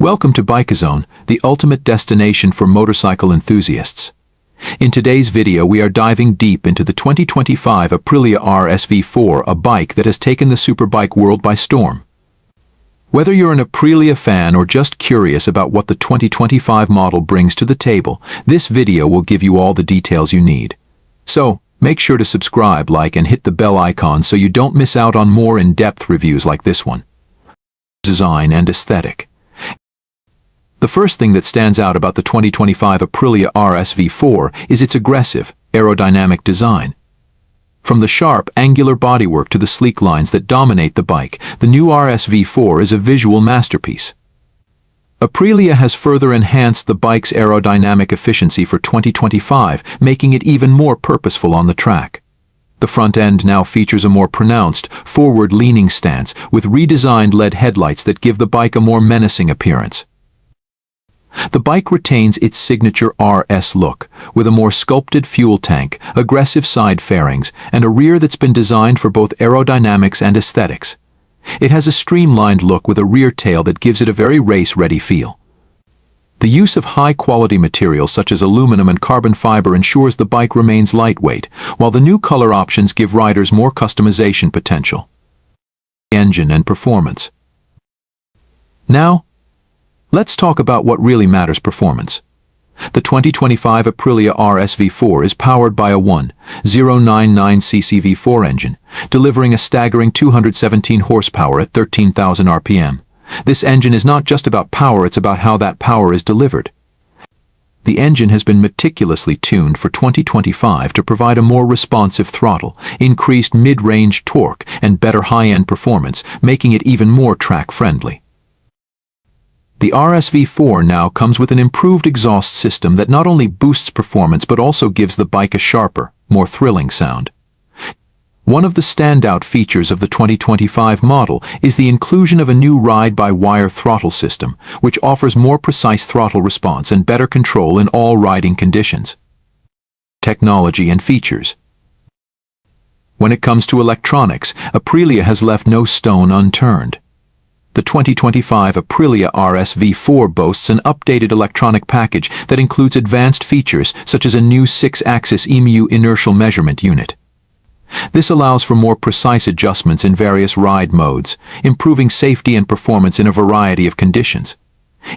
Welcome to Bikezone, the ultimate destination for motorcycle enthusiasts. In today's video we are diving deep into the 2025 Aprilia RS V4, a bike that has taken the superbike world by storm. Whether you're an Aprilia fan or just curious about what the 2025 model brings to the table, this video will give you all the details you need. So, make sure to subscribe, like, and hit the bell icon so you don't miss out on more in-depth reviews like this one. Design and aesthetic. The first thing that stands out about the 2025 Aprilia RS V4 is its aggressive, aerodynamic design. From the sharp, angular bodywork to the sleek lines that dominate the bike, the new RS V4 is a visual masterpiece. Aprilia has further enhanced the bike's aerodynamic efficiency for 2025, making it even more purposeful on the track. The front end now features a more pronounced, forward-leaning stance, with redesigned LED headlights that give the bike a more menacing appearance. The bike retains its signature RS look, with a more sculpted fuel tank, aggressive side fairings, and a rear that's been designed for both aerodynamics and aesthetics. It has a streamlined look with a rear tail that gives it a very race-ready feel. The use of high-quality materials such as aluminum and carbon fiber ensures the bike remains lightweight, while the new color options give riders more customization potential. Engine and performance. Now, let's talk about what really matters: performance. The 2025 Aprilia RS V4 is powered by a 1.099cc V4 engine, delivering a staggering 217 horsepower at 13,000 RPM. This engine is not just about power, it's about how that power is delivered. The engine has been meticulously tuned for 2025 to provide a more responsive throttle, increased mid-range torque, and better high-end performance, making it even more track-friendly. The RS V4 now comes with an improved exhaust system that not only boosts performance but also gives the bike a sharper, more thrilling sound. One of the standout features of the 2025 model is the inclusion of a new ride-by-wire throttle system, which offers more precise throttle response and better control in all riding conditions. Technology and features. When it comes to electronics, Aprilia has left no stone unturned. The 2025 Aprilia RS V4 boasts an updated electronic package that includes advanced features such as a new 6-axis EMU inertial measurement unit. This allows for more precise adjustments in various ride modes, improving safety and performance in a variety of conditions.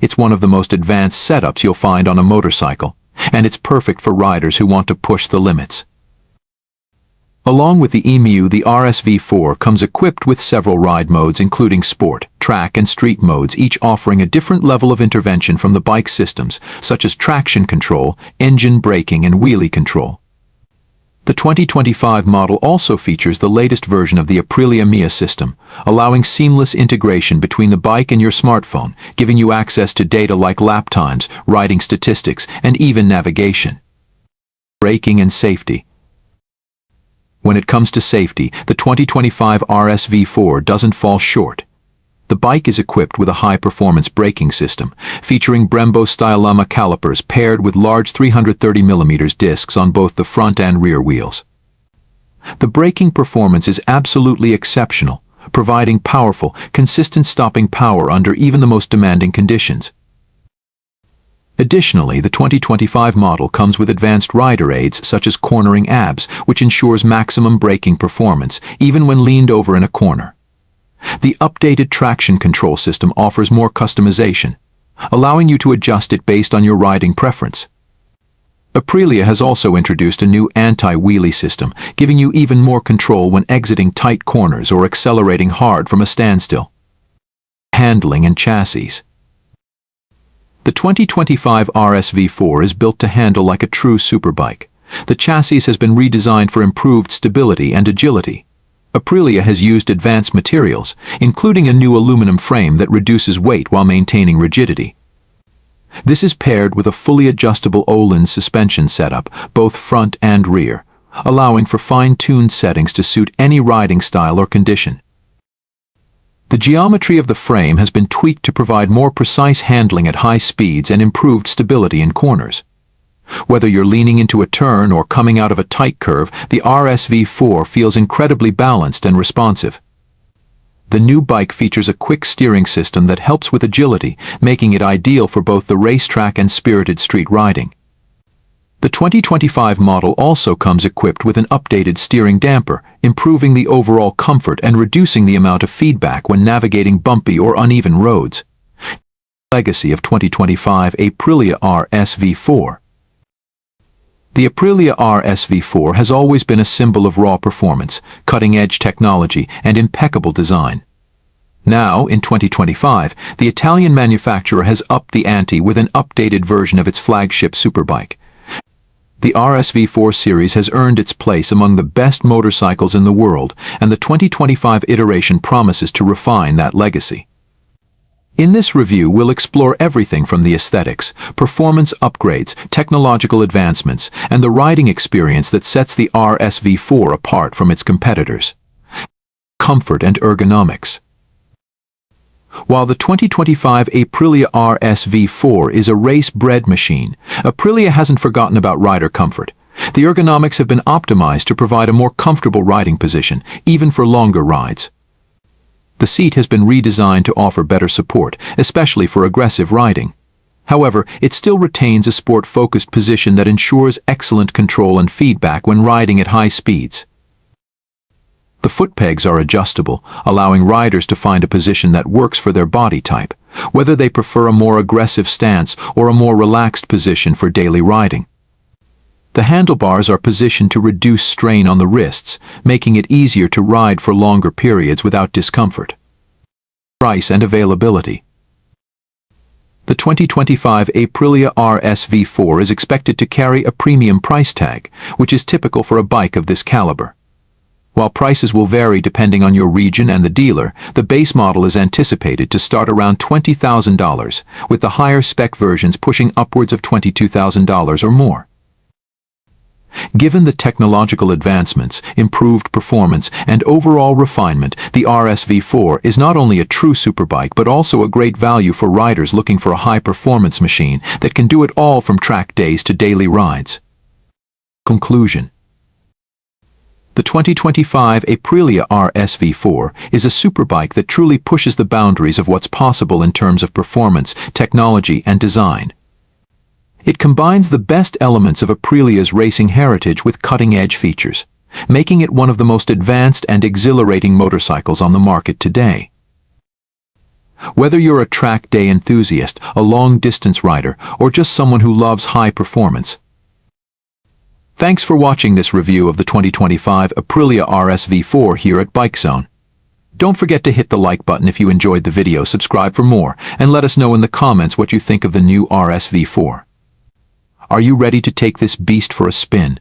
It's one of the most advanced setups you'll find on a motorcycle, and it's perfect for riders who want to push the limits. Along with the EMU, the RS V4 comes equipped with several ride modes including sport, track, and street modes, each offering a different level of intervention from the bike systems, such as traction control, engine braking, and wheelie control. The 2025 model also features the latest version of the Aprilia Mia system, allowing seamless integration between the bike and your smartphone, giving you access to data like lap times, riding statistics, and even navigation. Braking and safety. When it comes to safety, the 2025 RS V4 doesn't fall short. The bike is equipped with a high-performance braking system, featuring Brembo-style Lama calipers paired with large 330mm discs on both the front and rear wheels. The braking performance is absolutely exceptional, providing powerful, consistent stopping power under even the most demanding conditions. Additionally, the 2025 model comes with advanced rider aids such as cornering ABS, which ensures maximum braking performance, even when leaned over in a corner. The updated traction control system offers more customization, allowing you to adjust it based on your riding preference. Aprilia has also introduced a new anti-wheelie system, giving you even more control when exiting tight corners or accelerating hard from a standstill. Handling and chassis. The 2025 RS V4 is built to handle like a true superbike. The chassis has been redesigned for improved stability and agility. Aprilia has used advanced materials, including a new aluminum frame that reduces weight while maintaining rigidity. This is paired with a fully adjustable Öhlins suspension setup, both front and rear, allowing for fine-tuned settings to suit any riding style or condition. The geometry of the frame has been tweaked to provide more precise handling at high speeds and improved stability in corners. Whether you're leaning into a turn or coming out of a tight curve, the RS V4 feels incredibly balanced and responsive. The new bike features a quick steering system that helps with agility, making it ideal for both the racetrack and spirited street riding. The 2025 model also comes equipped with an updated steering damper, improving the overall comfort and reducing the amount of feedback when navigating bumpy or uneven roads. Legacy of 2025 Aprilia RS V4. The Aprilia RS V4 has always been a symbol of raw performance, cutting-edge technology, and impeccable design. Now, in 2025, the Italian manufacturer has upped the ante with an updated version of its flagship Superbike. The RS V4 series has earned its place among the best motorcycles in the world, and the 2025 iteration promises to refine that legacy. In this review, we'll explore everything from the aesthetics, performance upgrades, technological advancements, and the riding experience that sets the RS V4 apart from its competitors. Comfort and ergonomics. While the 2025 Aprilia RS V4 is a race-bred machine, Aprilia hasn't forgotten about rider comfort. The ergonomics have been optimized to provide a more comfortable riding position, even for longer rides. The seat has been redesigned to offer better support, especially for aggressive riding. However, it still retains a sport-focused position that ensures excellent control and feedback when riding at high speeds. The foot pegs are adjustable, allowing riders to find a position that works for their body type, whether they prefer a more aggressive stance or a more relaxed position for daily riding. The handlebars are positioned to reduce strain on the wrists, making it easier to ride for longer periods without discomfort. Price and availability. The 2025 Aprilia RS V4 is expected to carry a premium price tag, which is typical for a bike of this caliber. While prices will vary depending on your region and the dealer, the base model is anticipated to start around $20,000, with the higher spec versions pushing upwards of $22,000 or more. Given the technological advancements, improved performance, and overall refinement, the RS V4 is not only a true superbike but also a great value for riders looking for a high-performance machine that can do it all from track days to daily rides. Conclusion. The 2025 Aprilia RS V4 is a superbike that truly pushes the boundaries of what's possible in terms of performance, technology, and design. It combines the best elements of Aprilia's racing heritage with cutting-edge features, making it one of the most advanced and exhilarating motorcycles on the market today. Whether you're a track day enthusiast, a long-distance rider, or just someone who loves high performance. Thanks for watching this review of the 2025 Aprilia RS V4 here at BikeZone. Don't forget to hit the like button if you enjoyed the video, subscribe for more, and let us know in the comments what you think of the new RS V4. Are you ready to take this beast for a spin?